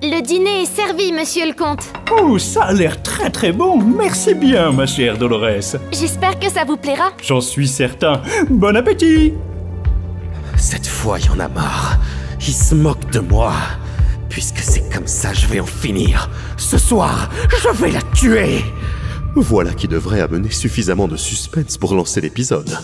Le dîner est servi, monsieur le comte. Oh, ça a l'air très très bon. Merci bien, ma chère Dolores. J'espère que ça vous plaira. J'en suis certain. Bon appétit. Cette fois, il y en a marre. Il se moque de moi. Puisque c'est comme ça, je vais en finir. Ce soir, je vais la tuer. Voilà qui devrait amener suffisamment de suspense pour lancer l'épisode.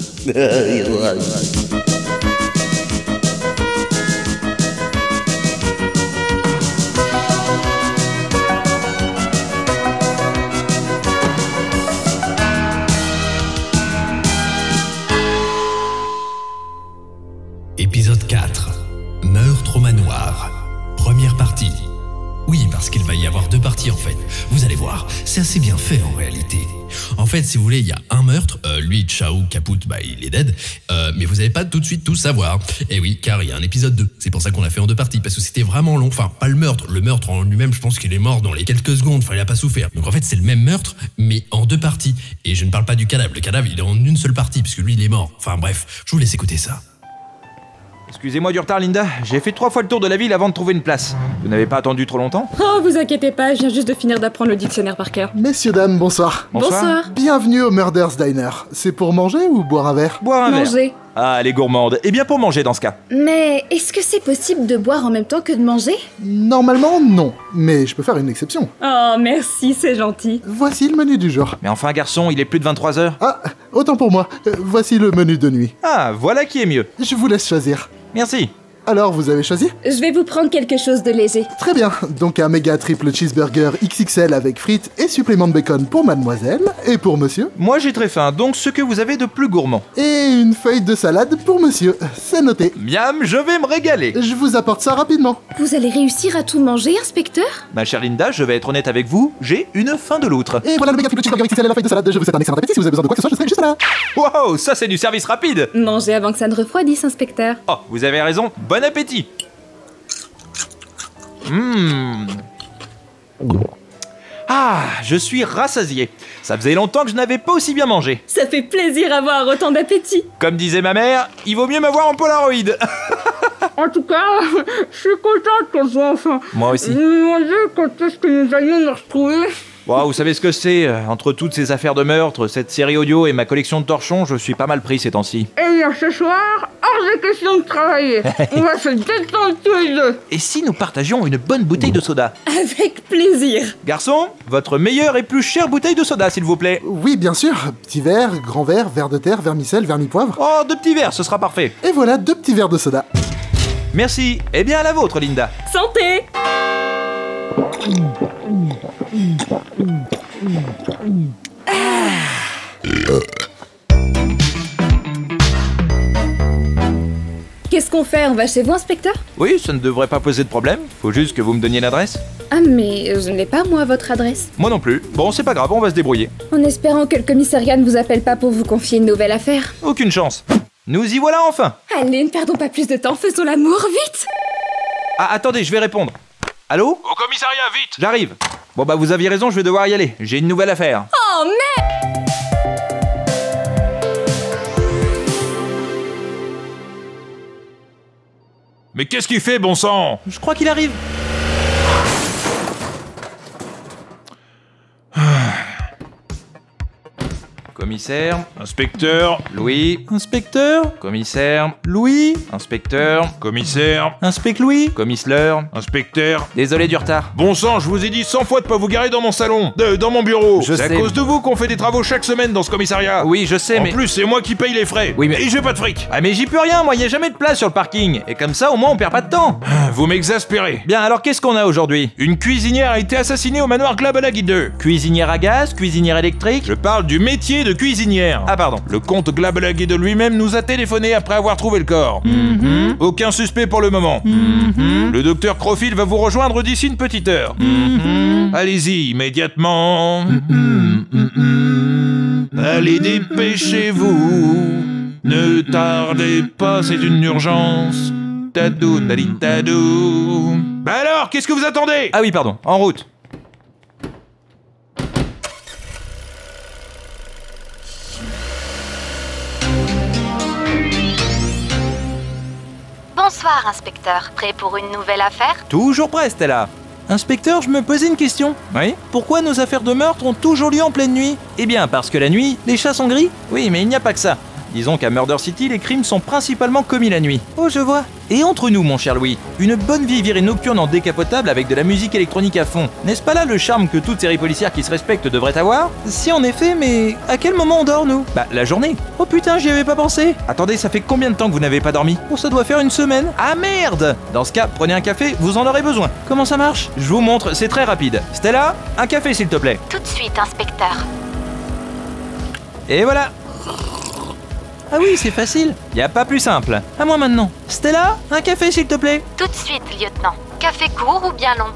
Épisode 4. Meurtre au manoir. Première partie. Oui, parce qu'il va y avoir 2 parties en fait. Vous allez voir, c'est assez bien fait en réalité. En fait, si vous voulez, il y a un meurtre. Lui, Chao Caput, il est dead. Mais vous n'allez pas tout de suite tout savoir. Et oui, car il y a un épisode 2. C'est pour ça qu'on l'a fait en 2 parties, parce que c'était vraiment long. Enfin, pas le meurtre. Le meurtre en lui-même, je pense qu'il est mort dans les quelques secondes. Enfin, il a pas souffert. Donc en fait, c'est le même meurtre, mais en 2 parties. Et je ne parle pas du cadavre. Le cadavre, il est en une seule partie, puisque lui, il est mort. Enfin bref, je vous laisse écouter ça. Excusez-moi du retard, Linda. J'ai fait 3 fois le tour de la ville avant de trouver une place. Vous n'avez pas attendu trop longtemps? Oh, vous inquiétez pas, je viens juste de finir d'apprendre le dictionnaire par cœur. Messieurs, dames, bonsoir. Bonsoir. Bienvenue au Murder's Diner. C'est pour manger ou boire un verre? Boire un verre. Manger. Ah, elle est gourmande. Eh bien pour manger dans ce cas. Mais est-ce que c'est possible de boire en même temps que de manger? Normalement, non. Mais je peux faire une exception. Oh, merci, c'est gentil. Voici le menu du jour. Mais enfin, garçon, il est plus de 23h. Ah, autant pour moi. Voici le menu de nuit. Ah, voilà qui est mieux. Je vous laisse choisir. Merci. Alors, vous avez choisi? Je vais vous prendre quelque chose de léger. Très bien. Donc un méga triple cheeseburger XXL avec frites et supplément de bacon pour mademoiselle. Et pour monsieur? Moi, j'ai très faim, donc ce que vous avez de plus gourmand. Et une feuille de salade pour monsieur. C'est noté. Miam, je vais me régaler. Je vous apporte ça rapidement. Vous allez réussir à tout manger, inspecteur? Ma chère Linda, je vais être honnête avec vous, j'ai une faim de loutre. Et voilà le méga triple cheeseburger XXL et la feuille de salade. Je vous souhaite un excellent appétit. Si vous avez besoin de quoi que ce soit, je serai juste là. Wow, ça c'est du service rapide. Mangez avant que ça ne refroidisse, inspecteur. Oh, vous avez raison, bon appétit. Ah, je suis rassasié. Ça faisait longtemps que je n'avais pas aussi bien mangé. Ça fait plaisir à avoir autant d'appétit. Comme disait ma mère, il vaut mieux m'avoir en Polaroid. En tout cas, je suis contente qu'on soit enfin. Moi aussi. Manger quand est-ce que nous allions nous retrouver? Wow, vous savez ce que c'est? Entre toutes ces affaires de meurtre, cette série audio et ma collection de torchons, je suis pas mal pris ces temps-ci. Eh bien, ce soir, hors de question de travailler. On va se détendre tous les deux. Et si nous partagions une bonne bouteille de soda? Avec plaisir. Garçon, votre meilleure et plus chère bouteille de soda, s'il vous plaît. Oui, bien sûr. Petit verre, grand verre, verre de terre, vermicelle, vermi-poivre. Oh, 2 petits verres, ce sera parfait. Et voilà 2 petits verres de soda. Merci. Eh bien, à la vôtre, Linda. Santé. Qu'est-ce qu'on fait? On va chez vous, inspecteur? Oui, ça ne devrait pas poser de problème. Faut juste que vous me donniez l'adresse. Ah, mais je n'ai pas, moi, votre adresse. Moi non plus. Bon, c'est pas grave, on va se débrouiller. En espérant que le commissariat ne vous appelle pas pour vous confier une nouvelle affaire. Aucune chance. Nous y voilà enfin. Allez, ne perdons pas plus de temps, faisons l'amour, vite! Ah, attendez, je vais répondre. Allô? Au commissariat, vite! J'arrive. Bon bah vous aviez raison, je vais devoir y aller. J'ai une nouvelle affaire. Oh, merde! Mais qu'est-ce qu'il fait, bon sang? Je crois qu'il arrive. Commissaire, Inspecteur, Louis. Inspecteur, commissaire, Louis. Inspecteur, commissaire, Inspect Louis. Commissaire. inspecteur. Désolé du retard. Bon sang, je vous ai dit 100 fois de pas vous garer dans mon salon, dans mon bureau. Je C'est à sais. cause de vous qu'on fait des travaux chaque semaine dans ce commissariat. Oui, je sais, En mais... plus, c'est moi qui paye les frais. Oui, mais- Et j'ai pas de fric. Ah mais j'y peux rien, moi, y a jamais de place sur le parking. Et comme ça, au moins, on perd pas de temps. Vous m'exaspérez. Bien, alors qu'est-ce qu'on a aujourd'hui? Une cuisinière a été assassinée au manoir Glabalagui 2. Cuisinière à gaz, cuisinière électrique. Je parle du métier de cuisinière. Ah pardon. Le comte Glabalagui de lui-même nous a téléphoné après avoir trouvé le corps. Aucun suspect pour le moment. Le docteur Crofil va vous rejoindre d'ici une petite heure. Allez-y, immédiatement. Allez, dépêchez-vous. Ne tardez pas, c'est une urgence. Tadou, dali, tadou. Bah alors, qu'est-ce que vous attendez? Ah oui, pardon, en route. Bonsoir, inspecteur. Prêt pour une nouvelle affaire? Toujours prêt, Stella. Inspecteur, je me posais une question. Oui? Pourquoi nos affaires de meurtre ont toujours lieu en pleine nuit? Eh bien, parce que la nuit, les chats sont gris? Oui, mais il n'y a pas que ça. Disons qu'à Murder City, les crimes sont principalement commis la nuit. Oh, je vois. Et entre nous, mon cher Louis, une bonne vieille virée nocturne en décapotable avec de la musique électronique à fond. N'est-ce pas là le charme que toute série policière qui se respecte devrait avoir? Si en effet, mais à quel moment on dort, nous? Bah, la journée. Oh putain, j'y avais pas pensé. Attendez, ça fait combien de temps que vous n'avez pas dormi? Oh, ça doit faire une semaine. Ah merde! Dans ce cas, prenez un café, vous en aurez besoin. Comment ça marche? Je vous montre, c'est très rapide. Stella, un café s'il te plaît. Tout de suite, inspecteur. Et voilà. Ah oui, c'est facile. Y a pas plus simple. À moi maintenant. Stella, un café s'il te plaît. Tout de suite, lieutenant. Café court ou bien long?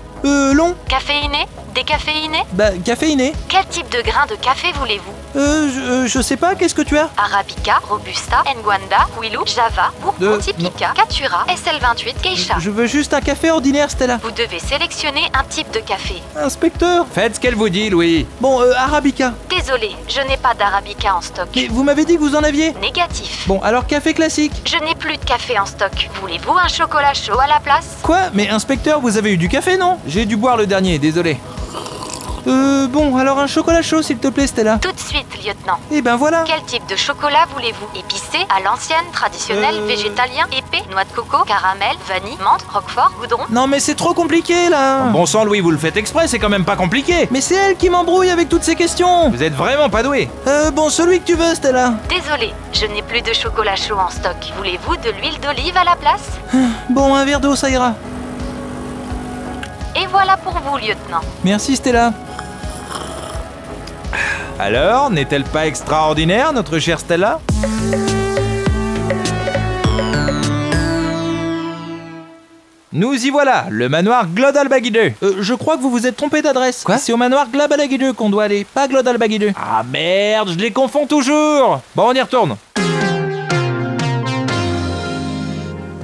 Long. Caféiné? Décaféiné? Bah, caféiné. Quel type de grain de café voulez-vous? Je sais pas, qu'est-ce que tu as? Arabica, Robusta, Ngwanda, Willow, Java, Bourbon, Typica, Caturra, SL28, Geisha. Je veux juste un café ordinaire, Stella. Vous devez sélectionner un type de café. Inspecteur. Faites ce qu'elle vous dit, Louis. Bon, Arabica. Désolé, je n'ai pas d'Arabica en stock. Mais vous m'avez dit que vous en aviez? Négatif. Bon, alors café classique. Je n'ai plus de café en stock. Voulez-vous un chocolat chaud à la place? Quoi? Mais inspecteur, vous avez eu du café, non? J'ai dû boire le dernier, désolé. Bon, alors un chocolat chaud s'il te plaît, Stella. Tout de suite, lieutenant. Et ben voilà. Quel type de chocolat voulez-vous? Épicé, à l'ancienne, traditionnel, végétalien, épais, noix de coco, caramel, vanille, menthe, roquefort, goudron? Non mais c'est trop compliqué là. Bon sang Louis, vous le faites exprès, c'est quand même pas compliqué. Mais c'est elle qui m'embrouille avec toutes ces questions. Vous êtes vraiment pas doué. Bon, celui que tu veux, Stella. Désolé, je n'ai plus de chocolat chaud en stock. Voulez-vous de l'huile d'olive à la place? Bon, un verre d'eau, ça ira. Et voilà pour vous, lieutenant. Merci, Stella. Alors, n'est-elle pas extraordinaire, notre chère Stella? Nous y voilà, le manoir Glodalbagi 2. Je crois que vous vous êtes trompé d'adresse. Quoi? C'est au manoir Glodalbagi 2 qu'on doit aller, pas Glodalbagi 2. Ah merde, je les confonds toujours. Bon, on y retourne.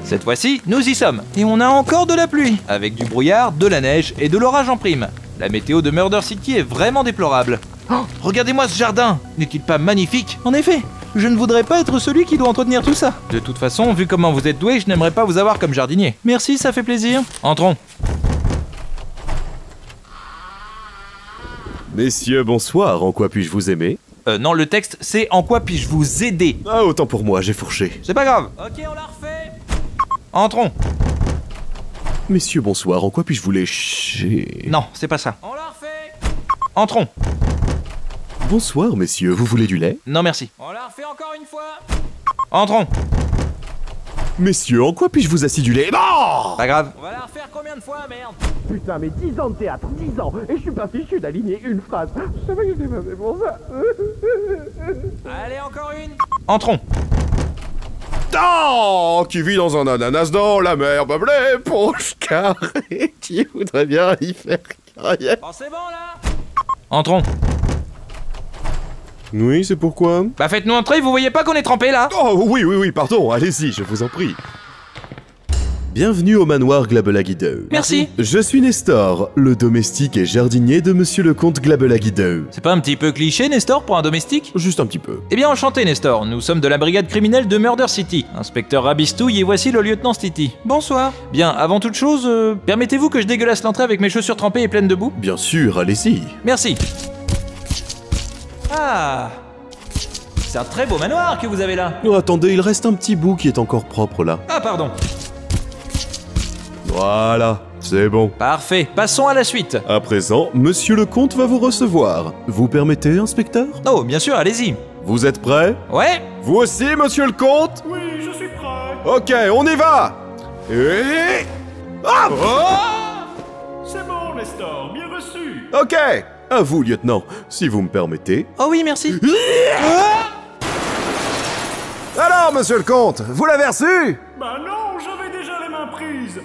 Cette fois-ci, nous y sommes. Et on a encore de la pluie, avec du brouillard, de la neige et de l'orage en prime. La météo de Murder City est vraiment déplorable. Oh, regardez-moi ce jardin! N'est-il pas magnifique? En effet, je ne voudrais pas être celui qui doit entretenir tout ça. De toute façon, vu comment vous êtes doué, je n'aimerais pas vous avoir comme jardinier. Merci, ça fait plaisir. Entrons. Messieurs, bonsoir, en quoi puis-je vous aimer? Non, le texte, c'est « En quoi puis-je vous aider ?» Ah, autant pour moi, j'ai fourché. C'est pas grave. Ok, on la refait. Entrons. Messieurs, bonsoir, en quoi puis-je vous lécher? Non, c'est pas ça. On la refait. Entrons. Bonsoir, messieurs, vous voulez du lait? Non, merci. On la refait encore une fois. Entrons. Messieurs, en quoi puis-je vous aciduler? Non! Pas grave. On va la refaire combien de fois, merde? Putain, mais 10 ans de théâtre, 10 ans, et je suis pas fichu d'aligner une phrase. Je savais que j'étais pas fait pour ça. Allez, encore une. Entrons. Oh, qui vit dans un ananas dans la mer meublée, poche carré, qui voudrait bien y faire carrière. Oh, c'est bon, là? Entrons. Oui, c'est pourquoi? Bah faites-nous entrer, vous voyez pas qu'on est trempé là? Oh oui, pardon, allez-y, je vous en prie. Bienvenue au manoir Glabelagi 2. Merci. Je suis Nestor, le domestique et jardinier de monsieur le comte Glabelagi 2. C'est pas un petit peu cliché, Nestor, pour un domestique? Juste un petit peu. Eh bien, enchanté, Nestor. Nous sommes de la brigade criminelle de Murder City. Inspecteur Rabistouille et voici le lieutenant Stiti. Bonsoir. Bien, avant toute chose, permettez-vous que je dégueulasse l'entrée avec mes chaussures trempées et pleines de boue? Bien sûr, allez-y. Merci. Ah, c'est un très beau manoir que vous avez là. Oh, attendez, il reste un petit bout qui est encore propre là. Ah, pardon. Voilà, c'est bon. Parfait, passons à la suite. À présent, monsieur le comte va vous recevoir. Vous permettez, inspecteur? Oh, bien sûr, allez-y. Vous êtes prêts? Ouais. Vous aussi, monsieur le comte? Oui, je suis prêt. Ok, on y va. Et... Ah! Oh! C'est bon, Nestor, bien reçu. Ok, à vous, lieutenant, si vous me permettez. Oh oui, merci. Alors, monsieur le comte, vous l'avez reçu? Bah non, j'avais déjà les mains prises.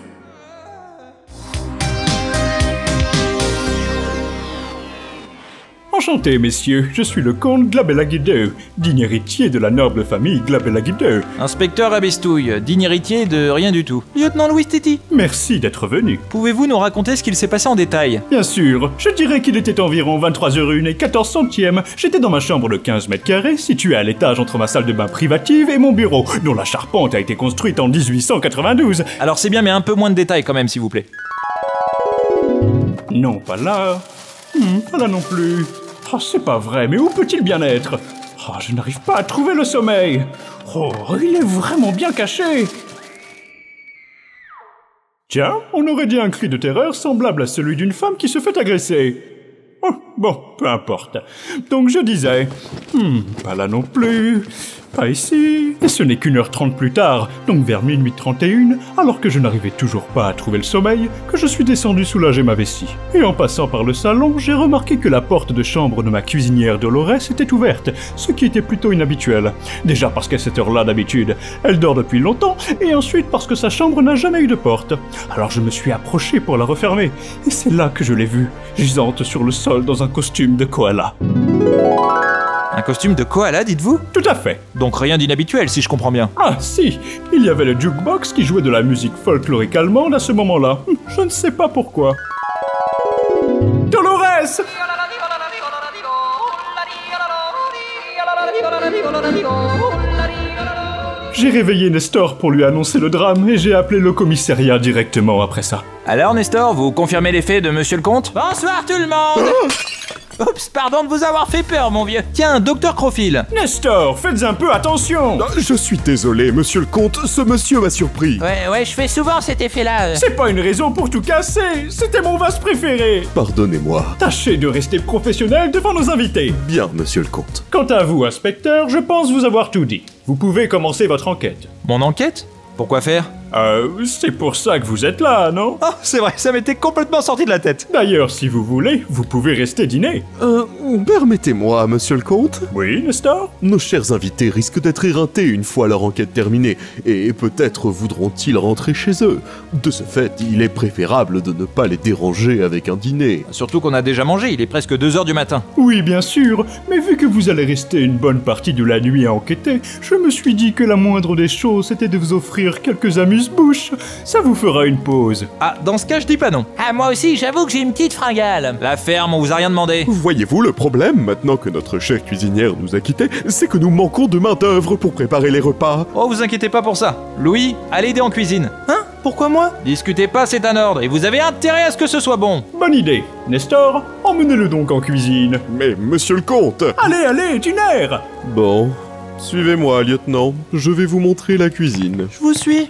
Enchanté, messieurs, je suis le comte Glabelagi 2, digne héritier de la noble famille Glabelagi 2. Inspecteur Rabistouille, digne héritier de rien du tout. Lieutenant Louis Stiti. Merci d'être venu. Pouvez-vous nous raconter ce qu'il s'est passé en détail? Bien sûr, je dirais qu'il était environ 23h01 et 14 centièmes. J'étais dans ma chambre de 15 mètres carrés, située à l'étage entre ma salle de bain privative et mon bureau, dont la charpente a été construite en 1892. Alors c'est bien, mais un peu moins de détails quand même, s'il vous plaît. Non, pas là. Pas là non plus. Oh, c'est pas vrai, mais où peut-il bien être? Oh, je n'arrive pas à trouver le sommeil. Oh, il est vraiment bien caché. Tiens, on aurait dit un cri de terreur semblable à celui d'une femme qui se fait agresser. Oh, bon, peu importe. Donc je disais... pas là non plus... Pas ici... Et ce n'est qu'1h30 plus tard, donc vers minuit 31, alors que je n'arrivais toujours pas à trouver le sommeil, que je suis descendu soulager ma vessie. Et en passant par le salon, j'ai remarqué que la porte de chambre de ma cuisinière Dolores était ouverte, ce qui était plutôt inhabituel. Déjà parce qu'à cette heure-là d'habitude, elle dort depuis longtemps, et ensuite parce que sa chambre n'a jamais eu de porte. Alors je me suis approché pour la refermer, et c'est là que je l'ai vue, gisante sur le sol dans un costume de koala. Un costume de koala, dites-vous? Tout à fait. Donc rien d'inhabituel, si je comprends bien. Ah si, il y avait le jukebox qui jouait de la musique folklorique allemande à ce moment-là. Je ne sais pas pourquoi. Dolores! J'ai réveillé Nestor pour lui annoncer le drame et j'ai appelé le commissariat directement après ça. Alors Nestor, vous confirmez les faits de Monsieur le Comte? Bonsoir tout le monde. Oups, pardon de vous avoir fait peur, mon vieux. Tiens, docteur Crofil. Nestor, faites un peu attention. Je suis désolé, monsieur le comte, ce monsieur m'a surpris. Ouais, je fais souvent cet effet-là. C'est pas une raison pour tout casser. C'était mon vase préféré. Pardonnez-moi. Tâchez de rester professionnel devant nos invités. Bien, monsieur le comte. Quant à vous, inspecteur, je pense vous avoir tout dit. Vous pouvez commencer votre enquête. Mon enquête? Pourquoi faire? C'est pour ça que vous êtes là, non? Oh, c'est vrai, ça m'était complètement sorti de la tête. D'ailleurs, si vous voulez, vous pouvez rester dîner. Permettez-moi, monsieur le comte. Oui, Nestor? Nos chers invités risquent d'être éreintés une fois leur enquête terminée, et peut-être voudront-ils rentrer chez eux. De ce fait, il est préférable de ne pas les déranger avec un dîner. Surtout qu'on a déjà mangé, il est presque 2h du matin. Oui, bien sûr, mais vu que vous allez rester une bonne partie de la nuit à enquêter, je me suis dit que la moindre des choses était de vous offrir quelques amuse-bouches. Ça vous fera une pause. Ah, dans ce cas, je dis pas non. Ah, moi aussi, j'avoue que j'ai une petite fringale. La ferme, on vous a rien demandé. Voyez-vous, le problème, maintenant que notre chère cuisinière nous a quittés, c'est que nous manquons de main-d'œuvre pour préparer les repas. Oh, vous inquiétez pas pour ça. Louis, allez aider en cuisine. Hein? Pourquoi moi? Discutez pas, c'est un ordre, et vous avez intérêt à ce que ce soit bon. Bonne idée. Nestor, emmenez-le donc en cuisine. Mais, monsieur le comte... Allez, d'une aire. Bon, suivez-moi, lieutenant. Je vais vous montrer la cuisine. Je vous suis.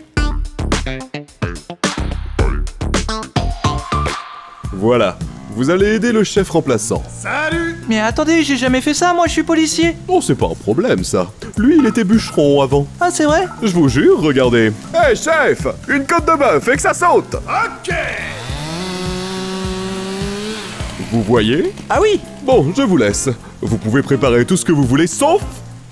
Voilà, vous allez aider le chef remplaçant. Salut! Mais attendez, j'ai jamais fait ça, moi je suis policier. Oh, c'est pas un problème ça. Lui, il était bûcheron avant. Ah, c'est vrai? Je vous jure, regardez. Hé, chef! Une côte de bœuf et que ça saute! Ok! Vous voyez? Ah oui! Bon, je vous laisse. Vous pouvez préparer tout ce que vous voulez, sauf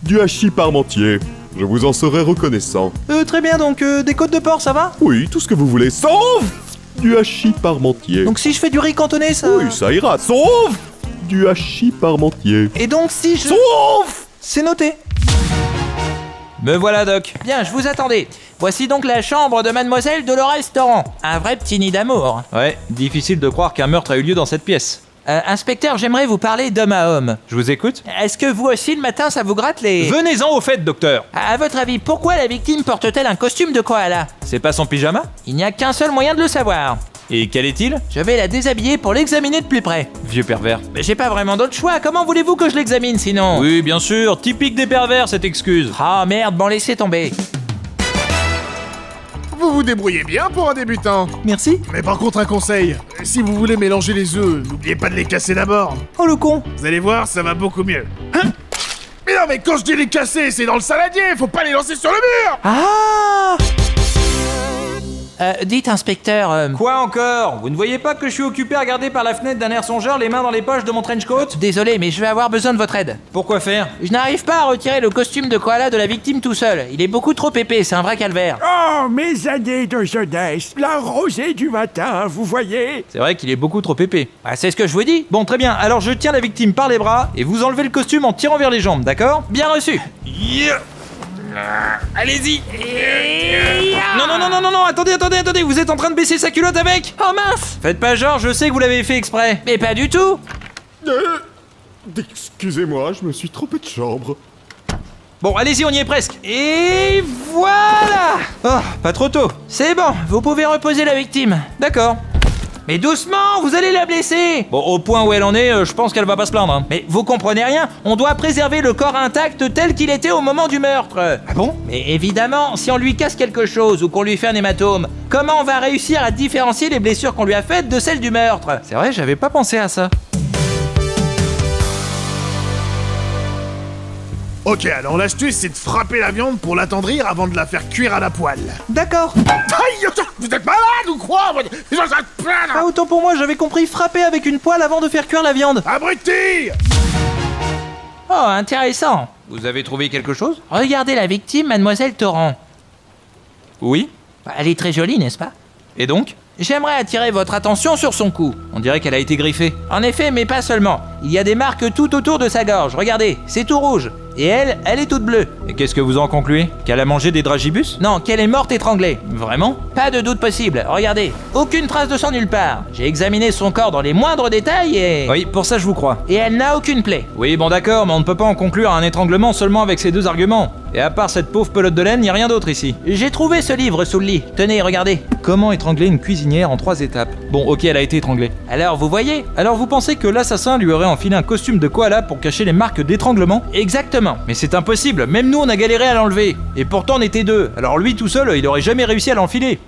du hachis parmentier. Je vous en serai reconnaissant. Très bien, donc des côtes de porc, ça va? Oui, tout ce que vous voulez, sauf du hachis parmentier. Donc si je fais du riz cantonné, ça... Oui, ça ira, sauf du hachis parmentier. Et donc si je... Sauf... C'est noté. Me voilà, Doc. Bien, je vous attendais. Voici donc la chambre de Mademoiselle Dolores Torrent. Un vrai petit nid d'amour. Ouais, difficile de croire qu'un meurtre a eu lieu dans cette pièce. Inspecteur, j'aimerais vous parler d'homme à homme. Je vous écoute. Est-ce que vous aussi, le matin, ça vous gratte les... Venez-en au fait, docteur. À votre avis, pourquoi la victime porte-t-elle un costume de koala? C'est pas son pyjama? Il n'y a qu'un seul moyen de le savoir. Et quel est-il? Je vais la déshabiller pour l'examiner de plus près. Vieux pervers. Mais j'ai pas vraiment d'autre choix, comment voulez-vous que je l'examine sinon? Oui, bien sûr, typique des pervers cette excuse. Ah merde, bon laissez tomber. Vous vous débrouillez bien pour un débutant. Merci. Mais par contre, un conseil. Si vous voulez mélanger les œufs, n'oubliez pas de les casser d'abord. Oh le con. Vous allez voir, ça va beaucoup mieux. Hein? Mais non, mais quand je dis les casser, c'est dans le saladier, faut pas les lancer sur le mur. Ah! Dites, inspecteur... Quoi encore? Vous ne voyez pas que je suis occupé à regarder par la fenêtre d'un air songeur, les mains dans les poches de mon trench coat? Désolé, mais je vais avoir besoin de votre aide. Pourquoi faire? Je n'arrive pas à retirer le costume de koala de la victime tout seul. Il est beaucoup trop épais, c'est un vrai calvaire. Oh, mes années de jeunesse, la rosée du matin, vous voyez? C'est vrai qu'il est beaucoup trop épais. Bah, c'est ce que je vous dis. Bon, très bien, alors je tiens la victime par les bras et vous enlevez le costume en tirant vers les jambes, d'accord? Bien reçu. Yeah. Allez-y. Non, attendez, vous êtes en train de baisser sa culotte avec? Oh mince! Faites pas genre, je sais que vous l'avez fait exprès. Mais pas du tout. Excusez-moi, je me suis trompé de chambre. Bon, allez-y, on y est presque. Et voilà. Oh, pas trop tôt. C'est bon, vous pouvez reposer la victime. D'accord. Mais doucement, vous allez la blesser. Bon, au point où elle en est, je pense qu'elle va pas se plaindre. Hein. Mais vous comprenez rien, on doit préserver le corps intact tel qu'il était au moment du meurtre. Ah bon? Mais évidemment, si on lui casse quelque chose ou qu'on lui fait un hématome, comment on va réussir à différencier les blessures qu'on lui a faites de celles du meurtre? C'est vrai, j'avais pas pensé à ça. Ok, alors l'astuce, c'est de frapper la viande pour l'attendrir avant de la faire cuire à la poêle. D'accord. Aïe, vous êtes malade ou quoi? Ah, autant pour moi, j'avais compris frapper avec une poêle avant de faire cuire la viande. Abruti! Oh, intéressant. Vous avez trouvé quelque chose? Regardez la victime, mademoiselle Torrent. Oui. Elle est très jolie, n'est-ce pas? Et donc? J'aimerais attirer votre attention sur son cou. On dirait qu'elle a été griffée. En effet, mais pas seulement. Il y a des marques tout autour de sa gorge. Regardez, c'est tout rouge. Et elle est toute bleue. Et qu'est-ce que vous en concluez? Qu'elle a mangé des dragibus? Non, qu'elle est morte étranglée. Vraiment? Pas de doute possible. Regardez, aucune trace de sang nulle part. J'ai examiné son corps dans les moindres détails et... Oui, pour ça je vous crois. Et elle n'a aucune plaie. Oui, bon d'accord, mais on ne peut pas en conclure un étranglement seulement avec ces deux arguments. Et à part cette pauvre pelote de laine, y a rien d'autre ici. J'ai trouvé ce livre sous le lit. Tenez, regardez. Comment étrangler une cuisinière en 3 étapes? Bon, ok, elle a été étranglée. Alors, vous voyez? Alors vous pensez que l'assassin lui aurait enfilé un costume de koala pour cacher les marques d'étranglement? Exactement. Mais c'est impossible, même nous on a galéré à l'enlever. Et pourtant on était 2, alors lui tout seul, il aurait jamais réussi à l'enfiler.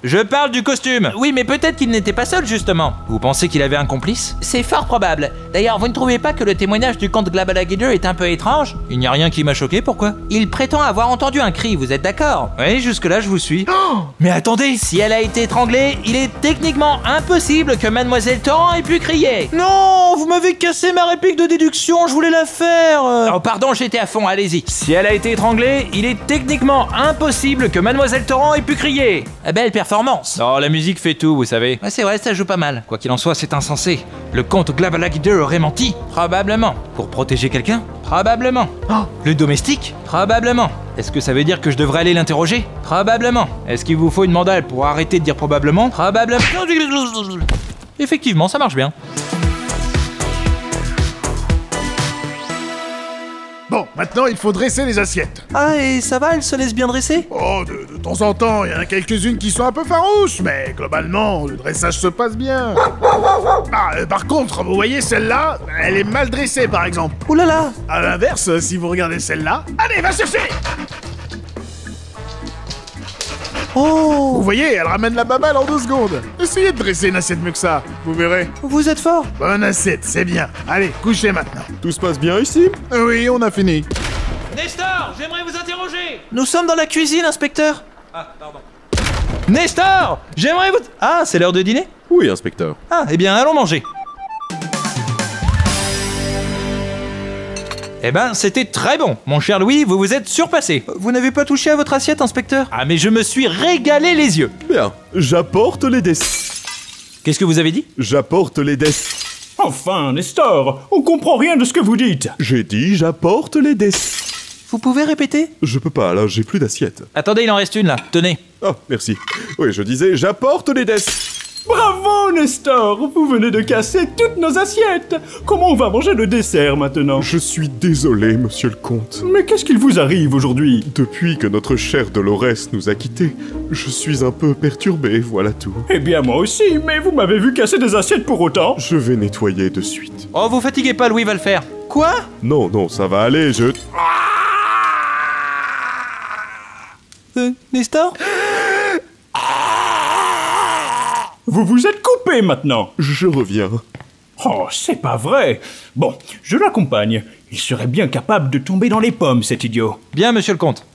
Je parle du costume. Oui, mais peut-être qu'il n'était pas seul, justement. Vous pensez qu'il avait un complice? C'est fort probable. D'ailleurs, vous ne trouvez pas que le témoignage du comte Glabalagider est un peu étrange? Il n'y a rien qui m'a choqué, pourquoi? Il prétend avoir entendu un cri, vous êtes d'accord? Oui, jusque-là, je vous suis. Oh, mais attendez! Si elle a été étranglée, il est techniquement impossible que mademoiselle Torrent ait pu crier. Non, vous m'avez cassé ma réplique de déduction, je voulais la faire. Oh, pardon, j'étais à fond, allez-y. Si elle a été étranglée, il est techniquement impossible que mademoiselle Torrent ait pu crier. Belle performance. Oh, la musique fait tout, vous savez. Ouais, c'est vrai, ça joue pas mal. Quoi qu'il en soit, c'est insensé. Le comte Glabalagider aurait menti. Probablement. Pour protéger quelqu'un? Probablement. Oh, le domestique? Probablement. Est-ce que ça veut dire que je devrais aller l'interroger? Probablement. Est-ce qu'il vous faut une mandale pour arrêter de dire probablement? Probablement. Effectivement, ça marche bien. Bon, maintenant il faut dresser les assiettes. Ah, et ça va, elle se laisse bien dresser? Oh, de temps en temps, il y en a quelques-unes qui sont un peu farouches, mais globalement, le dressage se passe bien. Par contre, vous voyez celle-là, elle est mal dressée par exemple. Ouh là là! À l'inverse, si vous regardez celle-là, allez, va chercher! Oh! Vous voyez, elle ramène la baballe en 2 secondes. Essayez de dresser une assiette mieux que ça, vous verrez. Vous êtes fort. Bonne assiette, c'est bien. Allez, couchez maintenant. Tout se passe bien ici? Oui, on a fini. Nestor, j'aimerais vous interroger. Nous sommes dans la cuisine, inspecteur. Ah, pardon. Nestor, j'aimerais vous... Ah, c'est l'heure de dîner? Oui, inspecteur. Ah, eh bien, allons manger. Eh ben, c'était très bon. Mon cher Louis, vous vous êtes surpassé. Vous n'avez pas touché à votre assiette, inspecteur? Ah, mais je me suis régalé les yeux. Bien, j'apporte les dés. Qu'est-ce que vous avez dit? J'apporte les dés. Enfin, Nestor, on comprend rien de ce que vous dites. J'ai dit j'apporte les dés. Vous pouvez répéter? Je peux pas, là, j'ai plus d'assiette. Attendez, il en reste une, là. Tenez. Ah, merci. Oui, je disais j'apporte les dés. Bravo, Nestor! Vous venez de casser toutes nos assiettes! Comment on va manger le dessert maintenant? Je suis désolé, monsieur le comte. Mais qu'est-ce qu'il vous arrive aujourd'hui? Depuis que notre cher Dolores nous a quittés, je suis un peu perturbé, voilà tout. Eh bien, moi aussi, mais vous m'avez vu casser des assiettes pour autant? Je vais nettoyer de suite. Oh, vous fatiguez pas, Louis va le faire. Quoi? Non, non, ça va aller, je... Nestor? Vous vous êtes coupé maintenant. Je reviens. Oh, c'est pas vrai. Bon, je l'accompagne. Il serait bien capable de tomber dans les pommes, cet idiot. Bien, monsieur le comte.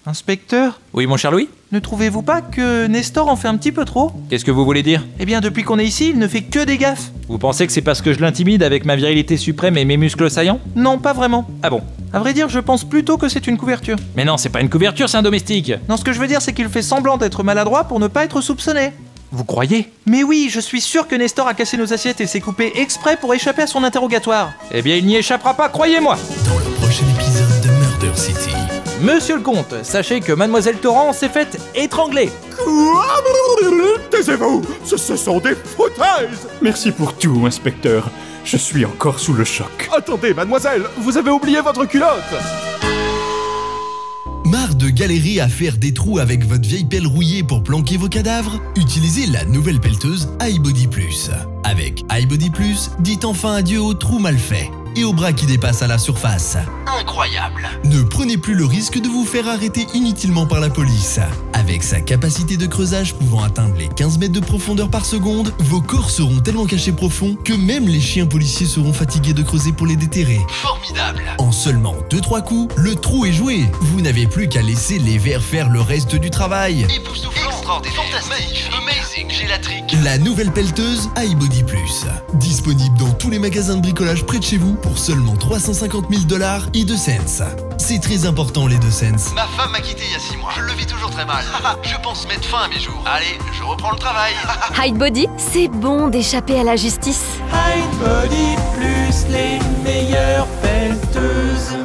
Inspecteur? Oui, mon cher Louis? Ne trouvez-vous pas que Nestor en fait un petit peu trop? Qu'est-ce que vous voulez dire? Eh bien, depuis qu'on est ici, il ne fait que des gaffes. Vous pensez que c'est parce que je l'intimide avec ma virilité suprême et mes muscles saillants? Non, pas vraiment. Ah bon? À vrai dire, je pense plutôt que c'est une couverture. Mais non, c'est pas une couverture, c'est un domestique. Non, ce que je veux dire, c'est qu'il fait semblant d'être maladroit pour ne pas être soupçonné. Vous croyez? Mais oui, je suis sûr que Nestor a cassé nos assiettes et s'est coupé exprès pour échapper à son interrogatoire. Eh bien, il n'y échappera pas, croyez-moi. Dans le prochain épisode de Murder City. Monsieur le comte, sachez que mademoiselle Torrent s'est faite étrangler. Quoi? Taisez-vous! Ce sont des foutaises! Merci pour tout, inspecteur. Je suis encore sous le choc. Attendez, mademoiselle, vous avez oublié votre culotte! Marre de galérer à faire des trous avec votre vieille pelle rouillée pour planquer vos cadavres? Utilisez la nouvelle pelleteuse iBody Plus. Avec iBody Plus, dites enfin adieu aux trous mal faits et aux bras qui dépassent à la surface. Incroyable! Ne prenez plus le risque de vous faire arrêter inutilement par la police. Avec sa capacité de creusage pouvant atteindre les 15 mètres de profondeur par seconde, vos corps seront tellement cachés profonds que même les chiens policiers seront fatigués de creuser pour les déterrer. Formidable! En seulement 2-3 coups, le trou est joué. Vous n'avez plus qu'à laisser les vers faire le reste du travail. Époustouflant, extraordinaire, fantastique, amazing, gélatrique. La nouvelle pelleteuse iBody Plus. Disponible dans tous les magasins de bricolage près de chez vous pour seulement 350 000 $ et 2 cents. C'est très important les 2 cents. Ma femme m'a quitté il y a 6 mois. Je le vis toujours très mal. Je pense mettre fin à mes jours. Allez, je reprends le travail. iBody, c'est bon d'échapper à la justice. iBody Plus, les meilleures pelleteuses.